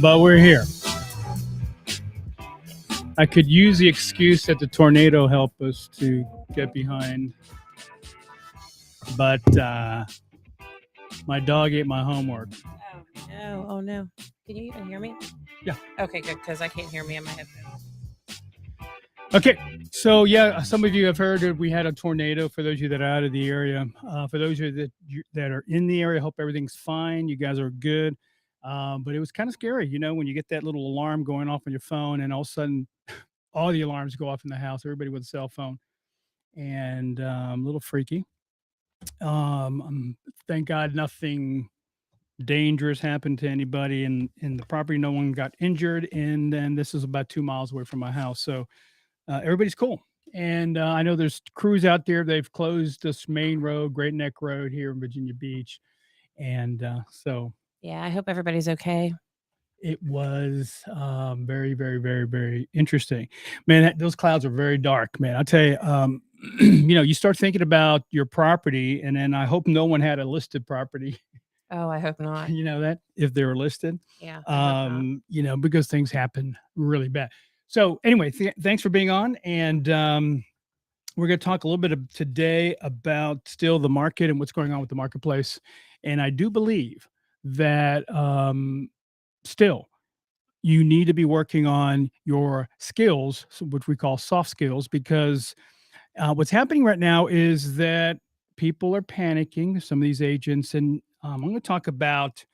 but we're here. I could use the excuse that the tornado helped us to get behind, but my dog ate my homework. Oh no! Oh no! Can you even hear me? Yeah. Okay, good, because I can't hear me in my headphones. Okay, so yeah, some of you have heard that we had a tornado. For those of you that are out of the area, for those of you that are in the area, I hope everything's fine. You guys are good, but it was kind of scary, when you get that little alarm going off on your phone, and all of a sudden, all the alarms go off in the house. Everybody with a cell phone, and a little freaky. Thank God nothing dangerous happened to anybody in the property. No one got injured, and then this is about 2 miles away from my house, so everybody's cool. And I know there's crews out there. They've closed this main road, Great Neck Road here in Virginia Beach, and so Yeah, I hope everybody's okay. it was very, very, very, very interesting. Man, those clouds are very dark, man. I'll tell you, you start thinking about your property, and then I hope no one had a listed property. Oh, I hope not. You know that if they were listed, Yeah, I hope not. because things happen really bad. So anyway, thanks for being on, and we're going to talk a little bit today about still the market and what's going on with the marketplace. And I do believe that still you need to be working on your skills, which we call soft skills, because what's happening right now is that people are panicking, some of these agents. And I'm going to talk about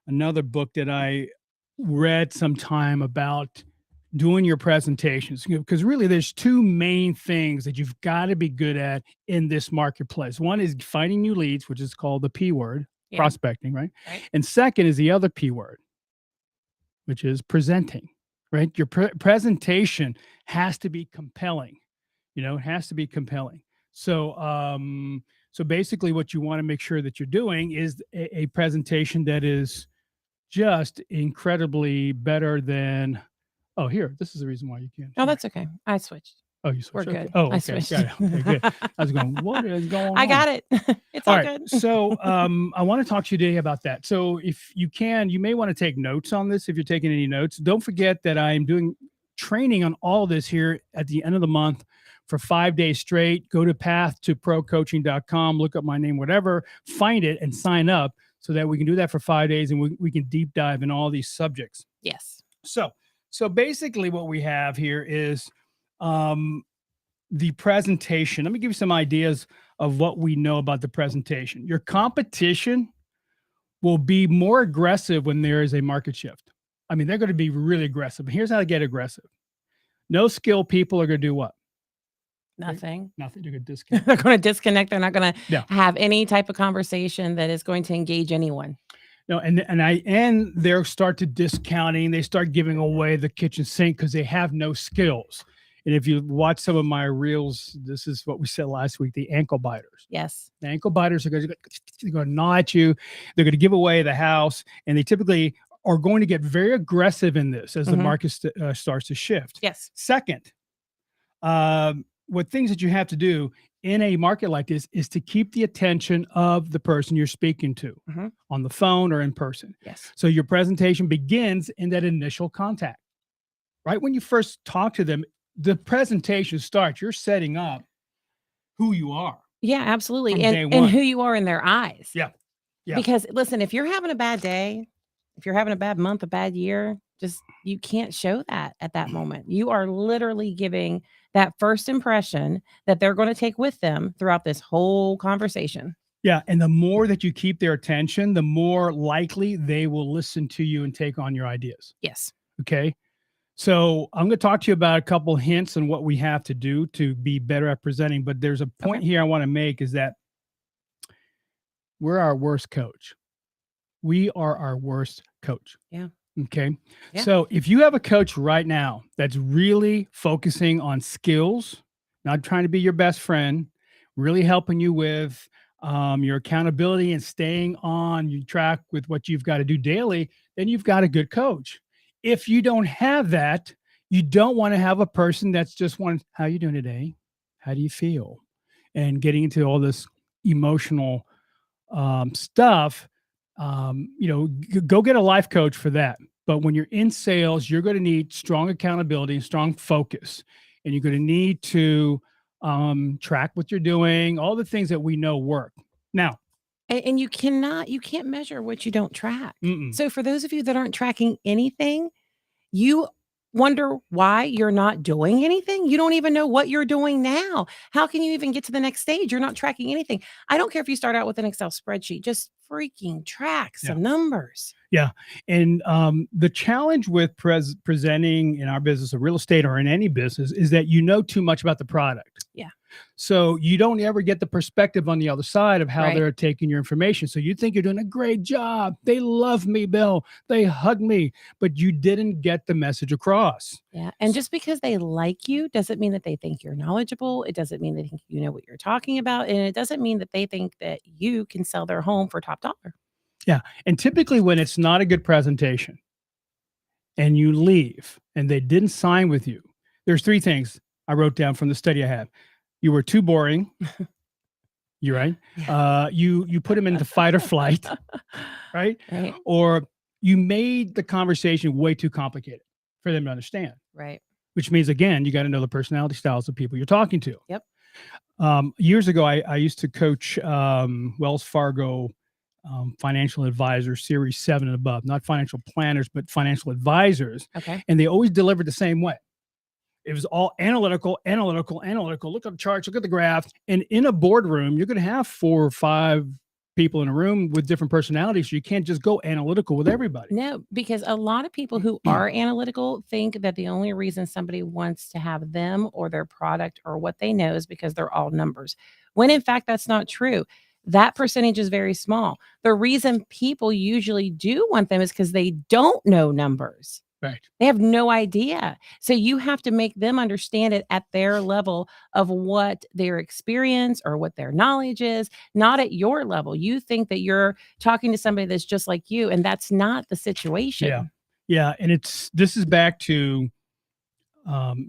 another book that I read some time about doing your presentations, because really there's two main things that you've got to be good at in this marketplace. One is finding new leads, which is called the P word, prospecting, right? And second is the other P word, which is presenting, right? Your presentation has to be compelling. It has to be compelling. So basically what you want to make sure that you're doing is a presentation that is just incredibly better than, oh, here, this is the reason why you can't. Oh, that's okay. I switched. Oh, you switched. We're Okay. good. Oh, I okay. switched. Got it. Okay, good. I was going, what is going on? I got it. It's all right. good. So I want to talk to you today about that. So if you can, you may want to take notes on this if you're taking any notes. Don't forget that I'm doing training on all this here at the end of the month for 5 days straight. Go to path2procoaching.com, look up my name, whatever, find it and sign up so that we can do that for 5 days and we can deep dive in all these subjects. Yes. So basically what we have here is the presentation. Let me give you some ideas of what we know about the presentation. Your competition will be more aggressive when there is a market shift. I mean, they're going to be really aggressive. Here's how to get aggressive. No skill people are going to do what? Nothing. Nothing. They're going to disconnect. They're going to disconnect. They're not going to have any type of conversation that is going to engage anyone. No, and they'll start to discounting. They start giving away the kitchen sink because they have no skills. And if you watch some of my reels, this is what we said last week, the ankle biters. Yes. The ankle biters are going to gnaw at you. They're going to give away the house. And they typically are going to get very aggressive in this as the market starts to shift. Yes. Second, what things that you have to do in a market like this is to keep the attention of the person you're speaking to on the phone or in person. Yes. So your presentation begins in that initial contact, right? When you first talk to them, the presentation starts. You're setting up who you are. Yeah, absolutely. And who you are in their eyes. Yeah. Because listen, if you're having a bad day, if you're having a bad month, a bad year, you can't show that at that moment. You are literally giving that first impression that they're going to take with them throughout this whole conversation. Yeah. And the more that you keep their attention, the more likely they will listen to you and take on your ideas. Yes. Okay. So I'm going to talk to you about a couple hints on what we have to do to be better at presenting. But there's a point here I want to make is that we're our worst coach. We are our worst coach. Yeah. Okay. Yeah. So if you have a coach right now that's really focusing on skills, not trying to be your best friend, really helping you with your accountability and staying on your track with what you've got to do daily, then you've got a good coach. If you don't have that, you don't want to have a person that's just one, how you doing today? How do you feel? And getting into all this emotional stuff. Go get a life coach for that. But when you're in sales, you're going to need strong accountability and strong focus. And you're going to need to track what you're doing, all the things that we know work. Now, And you can't measure what you don't track. mm-mm, So for those of you that aren't tracking anything, you wonder why you're not doing anything. You don't even know what you're doing now. How can you even get to the next stage? You're not tracking anything. I don't care if you start out with an Excel spreadsheet, just freaking track yeah. some numbers. Yeah. And the challenge with presenting in our business of real estate or in any business is that you know too much about the product. Yeah. So you don't ever get the perspective on the other side of how Right. they're taking your information. So you think you're doing a great job. They love me, Bill. They hug me, but you didn't get the message across. Yeah. And just because they like you doesn't mean that they think you're knowledgeable. It doesn't mean they think you know what you're talking about. And it doesn't mean that they think that you can sell their home for top dollar. Yeah. And typically when it's not a good presentation and you leave and they didn't sign with you, there's three things I wrote down from the study I have. You were too boring. You're right. Yeah. You put them into fight or flight, right? Right. Or you made the conversation way too complicated for them to understand, Right. which means, again, you got to know the personality styles of people you're talking to. Yep. Years ago, I used to coach Wells Fargo financial advisors, Series 7 and above, not financial planners, but financial advisors. Okay. And they always delivered the same way. It was all analytical. Look at the charts, look at the graphs. And in a boardroom, you're going to have 4 or 5 people in a room with different personalities. So you can't just go analytical with everybody. No, because a lot of people who are analytical think that the only reason somebody wants to have them or their product or what they know is because they're all numbers. When in fact, that's not true. That percentage is very small. The reason people usually do want them is because they don't know numbers. Right. They have no idea. So you have to make them understand it at their level of what their experience or what their knowledge is, not at your level. You think that you're talking to somebody that's just like you, and that's not the situation. Yeah. Yeah. And this is back to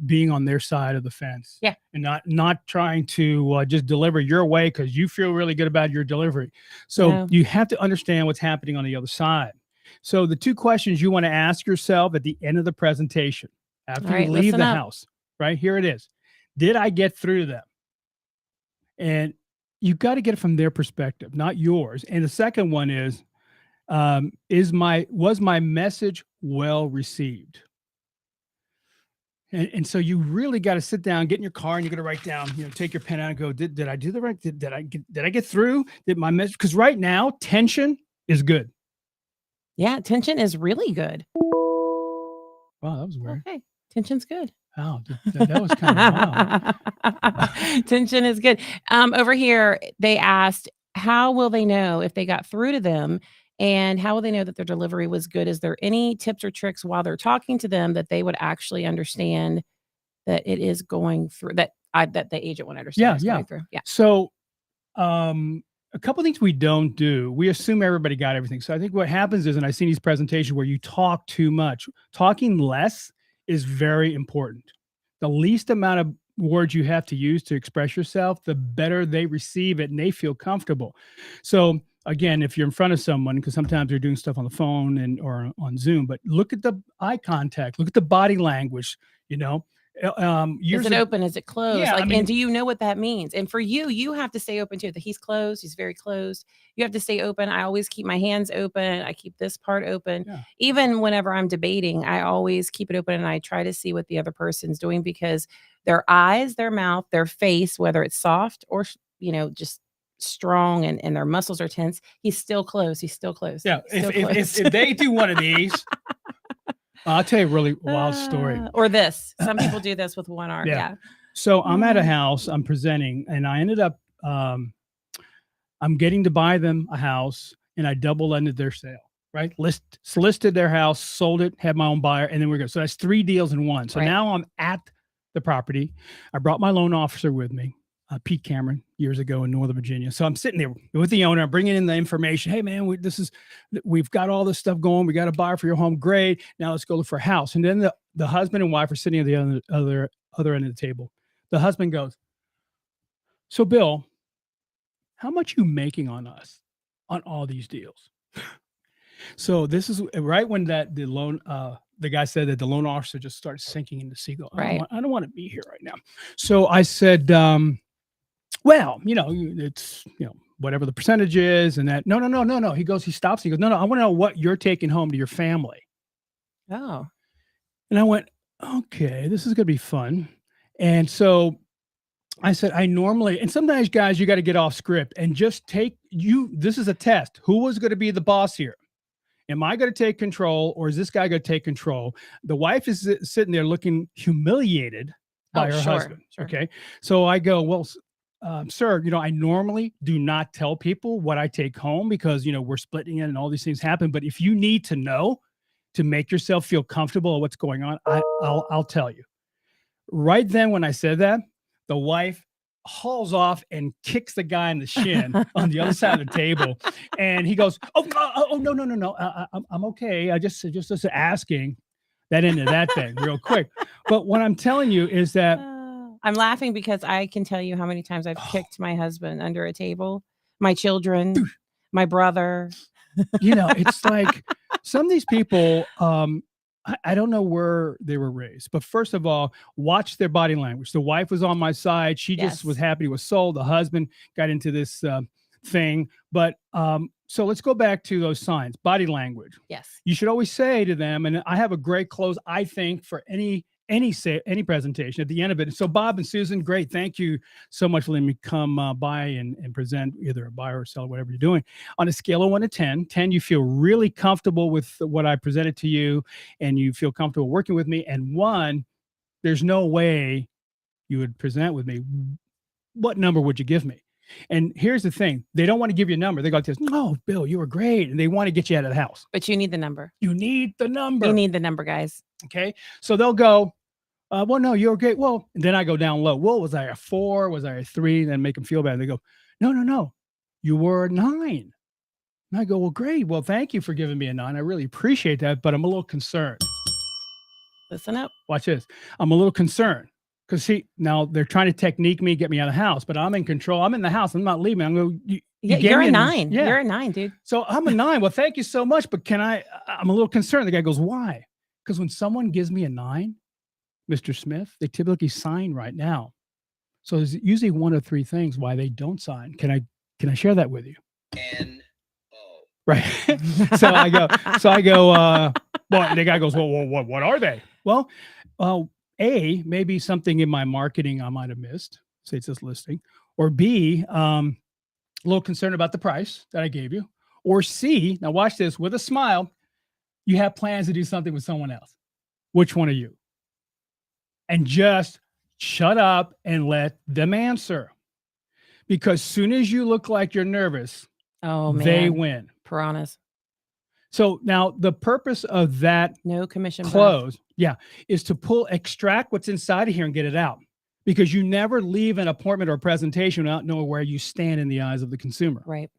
being on their side of the fence. Yeah. And not trying to just deliver your way because you feel really good about your delivery. So No. you have to understand what's happening on the other side. So the 2 questions you want to ask yourself at the end of the presentation, after All right, you leave listen the up. house, right? Here it is. Did I get through to them? And you got to get it from their perspective, not yours. And the second one is was my message well received? And so you really got to sit down, get in your car, and you're going to write down, take your pen out and go, did I do the right? Did I get through? Did my message? Because right now, tension is good. Yeah, tension is really good. Wow, that was weird. Okay, tension's good. Wow, that was kind of wow. Tension is good. Over here, they asked, how will they know if they got through to them? And how will they know that their delivery was good? Is there any tips or tricks while they're talking to them that they would actually understand that it is going through, that the agent would understand it's going through? Yeah. So, a couple of things we don't do. We assume everybody got everything. So I think what happens is, and I've seen these presentations where you talk too much. Talking less is very important. The least amount of words you have to use to express yourself, the better they receive it and they feel comfortable. So again, if you're in front of someone, because sometimes they're doing stuff on the phone or on Zoom, but look at the eye contact, look at the body language, Is it open? Is it closed? Yeah, and do you know what that means? And for you, you have to stay open too. That he's closed, he's very closed. You have to stay open. I always keep my hands open. I keep this part open. Yeah. Even whenever I'm debating, I always keep it open and I try to see what the other person's doing because their eyes, their mouth, their face, whether it's soft or just strong and their muscles are tense, he's still closed. He's still closed. Yeah. Still If they do one of these, I'll tell you a really wild story. Or this. Some people do this with one arm. Yeah. So I'm at a house, I'm presenting, and I ended up, I'm getting to buy them a house, and I double-ended their sale, right? Listed their house, sold it, had my own buyer, and then we're good. So that's 3 deals in one. So Right. now I'm at the property. I brought my loan officer with me, Pete Cameron, years ago in Northern Virginia. So I'm sitting there with the owner, I'm bringing in the information. Hey man, we've got all this stuff going. We got a buyer for your home. Great. Now let's go look for a house. And then the husband and wife are sitting at the other end of the table. The husband goes, so Bill, how much you making on us on all these deals? So this is right when the guy said that the loan officer just started sinking into seagull. Right. I don't want to be here right now. So I said, well, it's, whatever the percentage is and that. No, no, no, no, no. He stops. He goes, no, no, I want to know what you're taking home to your family. Oh, And I went, okay, this is going to be fun. And so I said, I normally, and sometimes guys, you got to get off script and just this is a test. Who was going to be the boss here? Am I going to take control or is this guy going to take control? The wife is sitting there looking humiliated by her husband. Sure. Okay. So I go, well, sir, I normally do not tell people what I take home because, we're splitting it and all these things happen. But if you need to know to make yourself feel comfortable with what's going on, I'll tell you. Right then, when I said that, the wife hauls off and kicks the guy in the shin on the other side of the table. And he goes, oh, no, no, no, no. I'm okay. I just asking. That ended that thing real quick. But what I'm telling you is that I'm laughing because I can tell you how many times I've kicked my husband under a table, my children, my brother. It's like some of these people, I don't know where they were raised, but first of all, watch their body language. The wife was on my side. She just was happy it was sold. The husband got into this thing. But so let's go back to those signs, body language. Yes. You should always say to them, and I have a great close, I think, for any presentation at the end of it. So Bob and Susan, great. Thank you so much for letting me come by and present either a buyer or seller, whatever you're doing. On a scale of 1 to 10, 10, you feel really comfortable with what I presented to you and you feel comfortable working with me. And 1, there's no way you would present with me. What number would you give me? And here's the thing. They don't want to give you a number. They go like this, no, Bill, you were great. And they want to get you out of the house. But you need the number. You need the number. You need the number, guys. Okay. So they'll go, well, no, you're great. Well, and then I go down low. Well, was I a 4? Was I a 3? Then make them feel bad. They go, no, no, no. You were a 9. And I go, well, great. Well, thank you for giving me a 9. I really appreciate that, but I'm a little concerned. Listen up. Watch this. I'm a little concerned because see, now they're trying to technique me, get me out of the house, but I'm in control. I'm in the house. I'm not leaving. I'm going, you're a 9. Yeah. You're a 9, dude. So I'm a 9. Well, thank you so much. But I'm a little concerned. The guy goes, why? Because when someone gives me a 9, Mr. Smith, they typically sign right now. So there's usually 1 or 3 things why they don't sign. Can I share that with you? N-O. Right. so I go, well, the guy goes, well, what are they? Well, A, maybe something in my marketing I might have missed. Say it's this listing. Or B, a little concerned about the price that I gave you. Or C, now watch this, with a smile, you have plans to do something with someone else. Which one are you? And just shut up and let them answer. Because soon as you look like you're nervous, they win. Piranhas. So now the purpose of that no commission close, is to extract what's inside of here and get it out. Because you never leave an appointment or a presentation without knowing where you stand in the eyes of the consumer. Right.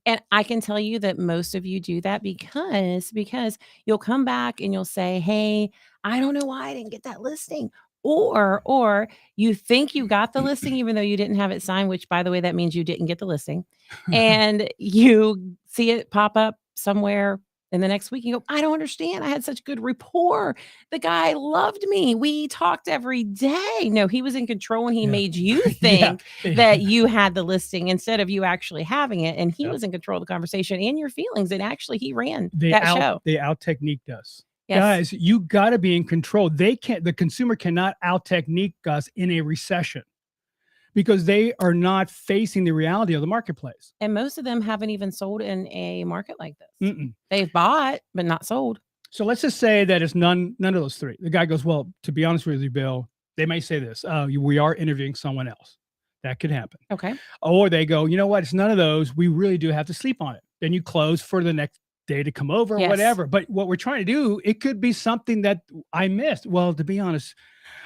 And I can tell you that most of you do that because you'll come back and you'll say, hey, I don't know why I didn't get that listing. Or you think you got the listing, even though you didn't have it signed, which by the way, that means you didn't get the listing. And you see it pop up somewhere in the next week. You go, I don't understand. I had such good rapport. The guy loved me. We talked every day. No, he was in control and he made you think that you had the listing instead of you actually having it. And he was in control of the conversation and your feelings. And actually he ran that show. They out-techniqued us. Yes. Guys, you got to be in control. The consumer cannot out-technique us in a recession because they are not facing the reality of the marketplace. And most of them haven't even sold in a market like this. They've bought, but not sold. So let's just say that it's none of those 3. The guy goes, well, to be honest with you, Bill, they may say this, we are interviewing someone else. That could happen. Okay. Or they go, you know what? It's none of those. We really do have to sleep on it. Then you close for the next day to come over or whatever. But what we're trying to do, it could be something that I missed. Well, to be honest,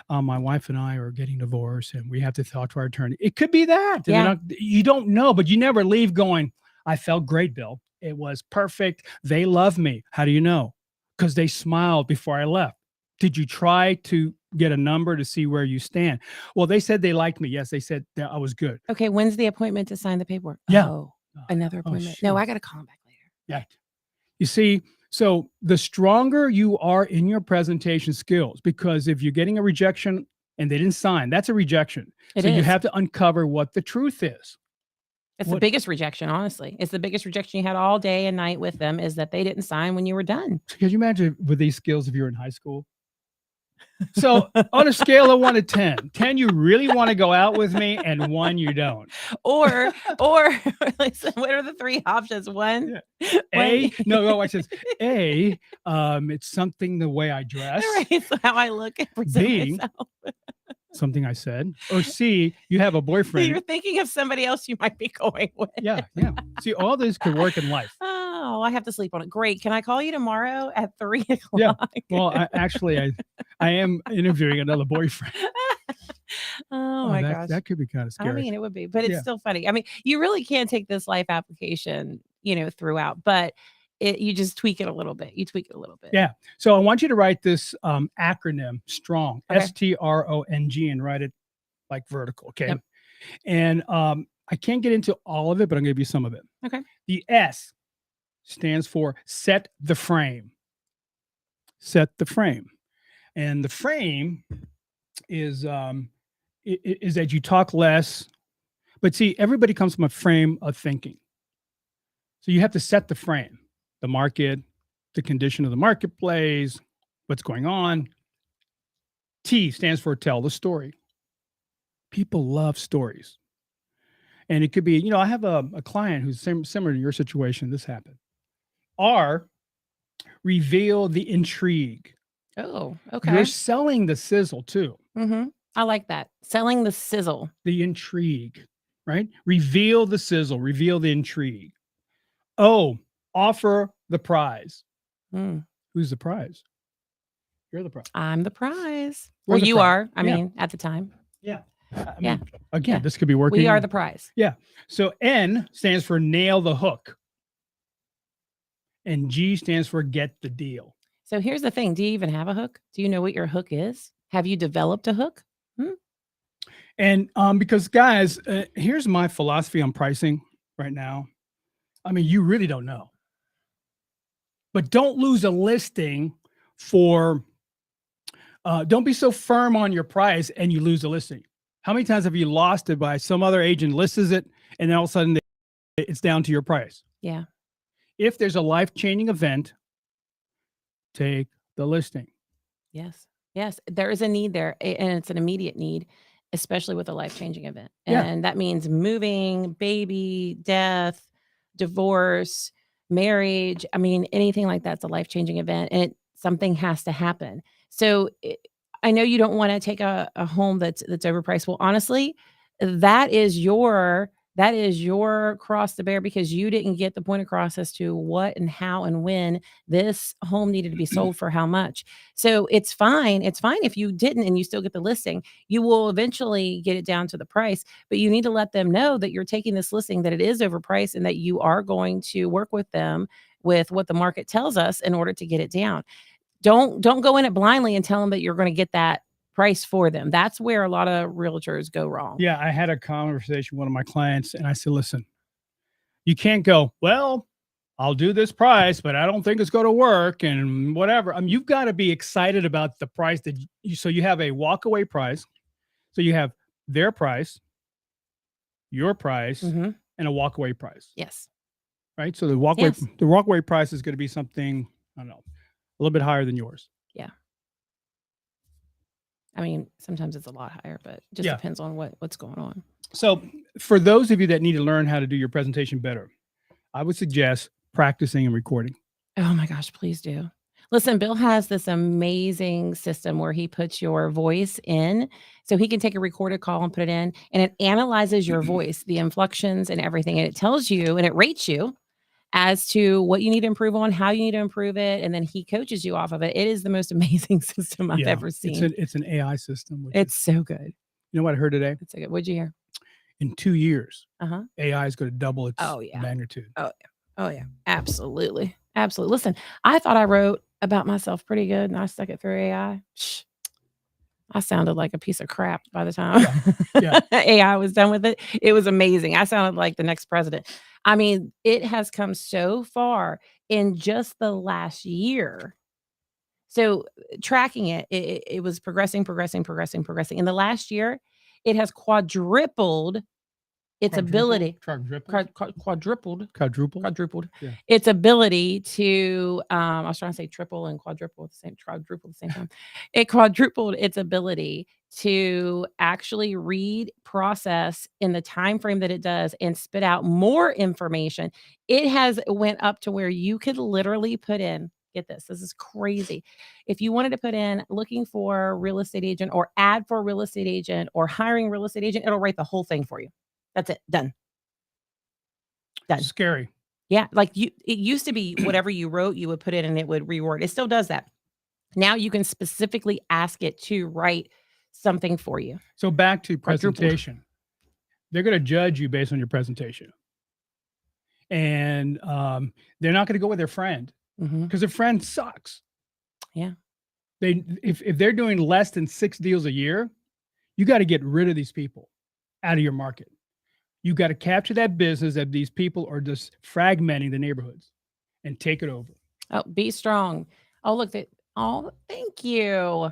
my wife and I are getting divorced and we have to talk to our attorney. It could be that. Yeah. You don't know, but you never leave going, I felt great, Bill. It was perfect. They love me. How do you know? Because they smiled before I left. Did you try to get a number to see where you stand? Well, they said they liked me. Yes, they said that I was good. Okay, when's the appointment to sign the paperwork? Yeah. Oh, another appointment. No, I got to call him back later. Yeah. You see, so the stronger you are in your presentation skills, because if you're getting a rejection and they didn't sign, that's a rejection. It So you is. have to uncover what the truth is. It's the What biggest rejection, honestly. It's the biggest rejection you had all day and night with them is that they didn't sign when you were done. Could you imagine with these skills if you're in high school? So on a scale of 1 to 10, 10 you really want to go out with me, and 1 you don't. Or listen, what are the 3 options? 1, Yeah. A, one no, watch this. A, it's something the way I dress. right, so how I look and present B, myself. something I said. Or C, you have a You're boyfriend. thinking of somebody else you might be going with. Yeah. See, all this could work in life. Oh, I have to sleep on it. Great. Can I call you tomorrow at 3 Yeah. o'clock? Well, I am interviewing another boyfriend. Oh my that, gosh. that could be kind of I scary. mean, it would be, but it's Yeah. still funny. I mean, you really can take this life application, throughout, but you just tweak it a little bit. You tweak it a little bit. Yeah. So I want you to write this acronym STRONG, Okay. STRONG, and write it like vertical. Okay. Yep. And I can't get into all of it, but I'm going to give you some of it. Okay. The S stands for set the frame. Set the frame. And the frame is that you talk less. But see, everybody comes from a frame of thinking. So you have to set the frame, the market, the condition of the marketplace, what's going on. T stands for tell the story. People love stories. And it could be, I have a client who's similar to your situation. This happened. R, reveal the intrigue. Oh, You're okay. selling the sizzle too, I like that. Selling the sizzle. the intrigue, right? Reveal the sizzle, reveal the intrigue. O, offer the prize. Mm, Who's the prize? You're the prize. I'm the prize. We're Or the you prize. are. I Yeah. mean, at the time. Yeah. I Yeah. mean, again, Yeah. this could be working. We are the prize. So N stands for nail the hook. And G stands for get the deal. So here's the thing. Do you even have a hook? Do you know what your hook is? Have you developed a hook? And because guys, here's my philosophy on pricing right now. I mean, you really don't know. But don't lose a listing for don't be so firm on your price and you lose a listing. How many times have you lost it by some other agent lists it and then all of a sudden it's down to your price? Yeah. If there's a life-changing event, take the listing. Yes. Yes. There is a need there, and it's an immediate need, especially with a life-changing event. Yeah. And that means moving, baby, death, divorce, marriage. I mean, anything like that's a life-changing event, and something has to happen. So I know you don't want to take a home that's overpriced. Well, honestly, that is your cross to bear because you didn't get the point across as to what and how and when this home needed to be sold for how much. So it's fine. It's fine if you didn't and you still get the listing. You will eventually get it down to the price, but you need to let them know that you're taking this listing, that it is overpriced, and that you are going to work with them with what the market tells us in order to get it down. Don't go in it blindly and tell them that you're going to get that price for them. That's where a lot of realtors go wrong. Yeah, I had a conversation with one of my clients and I said, listen, you can't go, well, I'll do this price, but I don't think it's going to work and whatever. You've got to be excited about the price that so you have a walkaway price. So you have their price, your price, Mm-hmm. and a walkaway price, Yes. right? So the walkaway price is going to be something, I don't know, a little bit higher than yours. I mean, sometimes it's a lot higher, but it just Yeah. depends on what's going on. So for those of you that need to learn how to do your presentation better, I would suggest practicing and recording. Oh my gosh, please do. Listen, Bill has this amazing system where he puts your voice in. So he can take a recorded call and put it in, and it analyzes your voice, the inflections and everything. And it tells you and it rates you as to what you need to improve on, how you need to improve it. And then he coaches you off of it. It is the most amazing system I've Yeah, ever seen. It's an AI system. Which It's is, so good. you know what I heard today? It's so good. What'd you hear? In 2 years, Uh-huh. AI is going to double its Oh, yeah. magnitude. Oh, yeah. Absolutely. Absolutely. Listen, I thought I wrote about myself pretty good and I stuck it through AI. I sounded like a piece of crap by the time Yeah. AI was done with it. It was amazing. I sounded like the next president. I mean, it has come so far. in just the last year. So tracking it was progressing. In the last year, it has quadrupled its ability. Quadrupled. Yeah. Its ability to I was trying to say triple and quadruple at the same time. It quadrupled its ability to actually read, process in the time frame that it does, and spit out more information. It has went up to where you could literally put in, get this is crazy. If you wanted to put in looking for real estate agent or ad for real estate agent or hiring real estate agent, it'll write the whole thing for you. That's it. Done. Scary. Yeah. Like it used to be whatever you wrote, you would put it and it would reword. It still does that. Now you can specifically ask it to write something for you. So back to Quadrupled. presentation. They're going to judge you based on your presentation. And they're not going to go with their friend because their friend sucks. Yeah. If they're doing less than 6 deals a year, you got to get rid of these people out of your market. You got to capture that business that these people are just fragmenting the neighborhoods and take it over. Oh, be strong. Oh, look, thank you.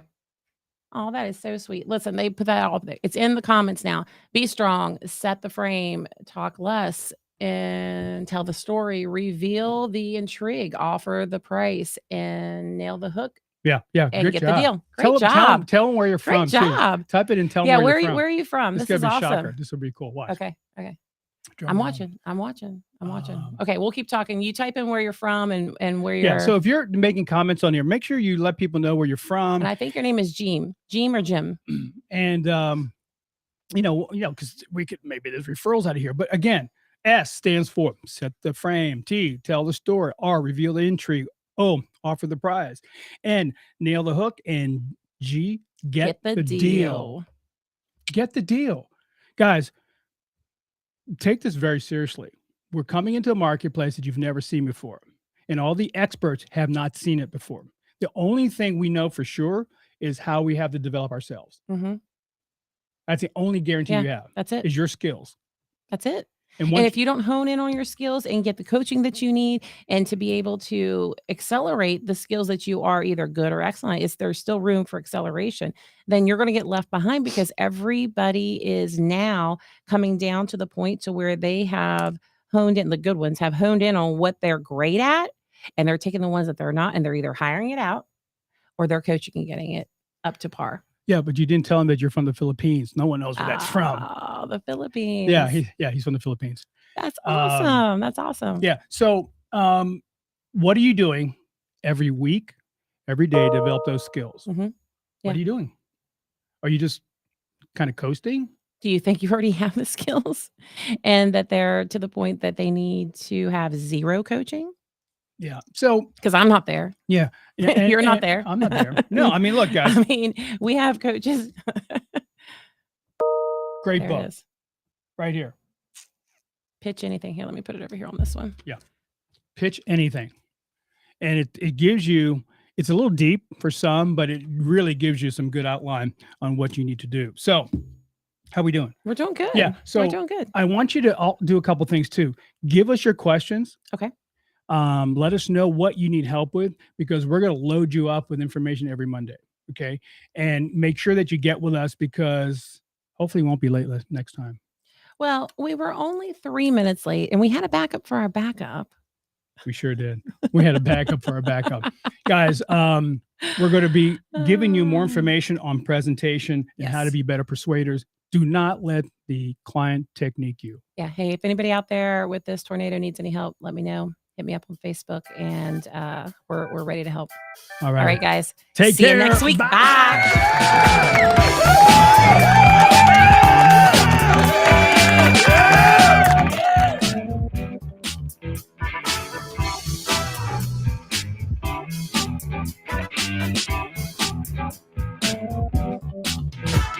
Oh, that is so sweet. Listen, they put that all there. It's in the comments now. Be strong, set the frame, talk less, and tell the story, reveal the intrigue, offer the price, and nail the hook. Yeah. And get the deal. Great job. Tell them where you're Great from. job. Too. Type it and tell them Yeah, where you're from. where are you from? This is be awesome. Shocker. This will be cool. Watch. Okay. I'm watching. Okay, we'll keep talking. You type in where you're from and where you're. Yeah. So if you're making comments on here, make sure you let people know where you're from. And I think your name is Jim or Jim. And because we could maybe there's referrals out of here. But again, S stands for set the frame. T, tell the story. R, reveal the intrigue. O, offer the prize. N, nail the hook. And G, get the deal. Get the deal. Guys, take this very seriously. We're coming into a marketplace that you've never seen before. And all the experts have not seen it before. The only thing we know for sure is how we have to develop ourselves. That's the only guarantee you have. That's it. Is your skills. That's it. And if you don't hone in on your skills and get the coaching that you need and to be able to accelerate the skills that you are either good or excellent, there's still room for acceleration, then you're going to get left behind because everybody is now coming down to the point to where they have honed in, the good ones have honed in on what they're great at, and they're taking the ones that they're not, and they're either hiring it out or they're coaching and getting it up to par. Yeah, but you didn't tell him that you're from the Philippines. No one knows where that's from. Oh, the Philippines. Yeah, he's from the Philippines. That's awesome. That's awesome. Yeah. So what are you doing every week, every day to develop those skills? Yeah. What are you doing? Are you just kind of coasting? Do you think you already have the skills and that they're to the point that they need to have zero coaching? Yeah. So, because I'm not there. Yeah. You're not there. I'm not there. No, I mean, look, guys. I mean, we have coaches. Great there book. Right here. Pitch Anything. Here, let me put it over here on this one. Yeah. Pitch Anything. And it gives you, it's a little deep for some, but it really gives you some good outline on what you need to do. So, how we doing? We're doing good. Yeah. So we're doing good. I want you to do a couple things too. Give us your questions. Okay. Let us know what you need help with, because we're going to load you up with information every Monday. Okay. And make sure that you get with us, because hopefully you won't be late next time. Well, we were only 3 minutes late and we had a backup for our backup. We sure did. We had a backup for our backup. Guys, we're going to be giving you more information on presentation and how to be better persuaders. Do not let the client technique you. Yeah. Hey, if anybody out there with this tornado needs any help, let me know. Hit me up on Facebook, and we're ready to help. All right. All right, guys. See you next week. Bye.